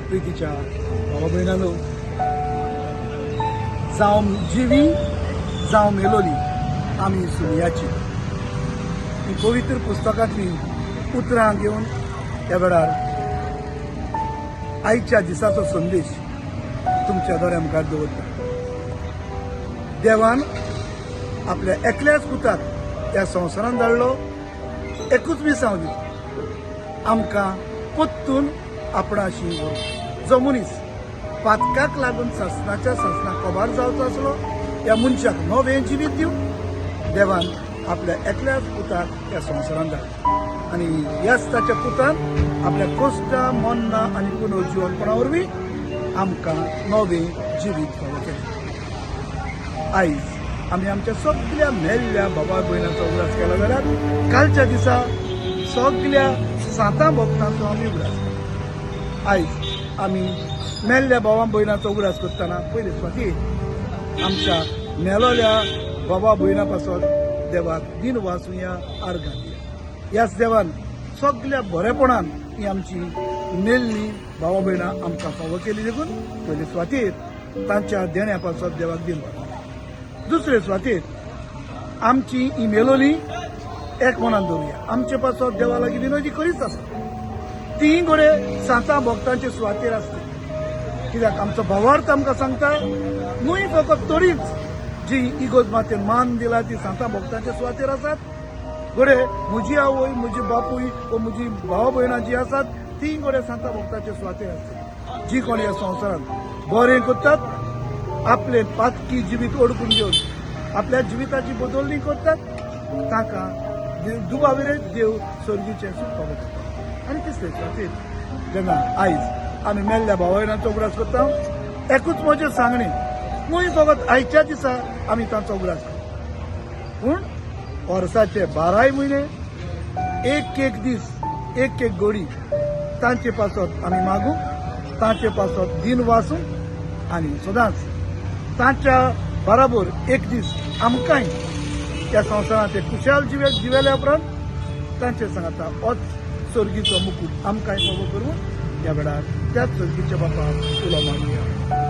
प्रितीच्या भावा भयणानो, जावं जिवी जावं मेलोली आमी सुनियाची ही पवित्र पुस्तकांतली उतरां घेवन ह्या वेळार आयच्या दिसाचो संदेश तुमच्या दोऱ्या मुखार दवरता. देवान आपल्या एकल्याच पुताक ह्या संवसारांत धाडलो. एकूच मिसांव दिलो आमकां पोत्तून आपणाशी व्हरून. जो मनीस पातकाक लागून ससनाच्या ससनाक कोबार जावचो आसलो ह्या मनशाक नवें जिवीत दिवं देवान आपल्या एकल्याच पुताक ह्या संवसारांत धाडलो आनी ह्याच ताच्या पुतान आपल्या कोश्टां मन्नां आनी पुनर्जीवनपणा वरवीं आमकां नवें जिवीत फावो केलें. आयज आमी आमच्या सगळ्या मेल्ल्या बाबा भयणांचो उगडास केला जाल्यार कालच्या दिसा सगळ्या 7 भक्तांचो आमी उगडास केला. आयज आमी मेल्ल्या भावा भयणांचो उगडास करतना पयले सुवातेर आमच्या मेलोल्या बाबा भयणां पासत देवाक दिन वाचूया, आर्गां दिया. ह्याच देवान सगळ्या बरेपणान ही आमची मेल्ली भावा भयणां आमकां फावो केली देखून पयले सुवातेर तांच्या देण्या पासत देवाक दिन वाचूया. दुसरे सुवातेर आमची ही मेलोली एक मनान दवरुया. आमचे पासत देवा लागीं विनोदी करीच आसा. ती घोडे 7 भक्तांचे सुवातेर आसता. कित्याक आमचो भावार्थ आमकां सांगता न्हय फकत तरीच जी इगोज मातेन मान दिला ती 7 भक्तांच्या सुवातेर आसात. घोडे म्हजी आवय, म्हजी बापूय व म्हजी भावा भयणां जी आसात ती घोडे 7 भक्तांच्या सुवातेर आसतात. जी कोण ह्या संवसारांत बरें करतात, आपले पातकी जिवीत ओडकून घेवन आपल्या जिविताची बदलणी करतात, तांकां दुबाविरे देव सर्गीचे सूख फावो करता. आनी तिसरे सुवातेर जेन्ना आयज आमी मेल्ल्या भावा भयणांचो उगडास करता, एकूच म्हजें सांगणें न्हय फकत आयच्या दिसा आमी तांचो उगडास करता, पूण वर्साचे 12 म्हयने एक दीस एक घडी तांचे पासत आमी मागूं, तांचे पासत दिन वाचूं आनी सदांच तांच्या बराबर एक दीस आमकांय त्या संवसारांत खुशाल जिवेल्या उपरांत तांचे सांगता होच सर्गीचो मुकूट आमकांय फावो करून ह्या वेळार त्याच सर्गीच्या बापाक उलो मारूया.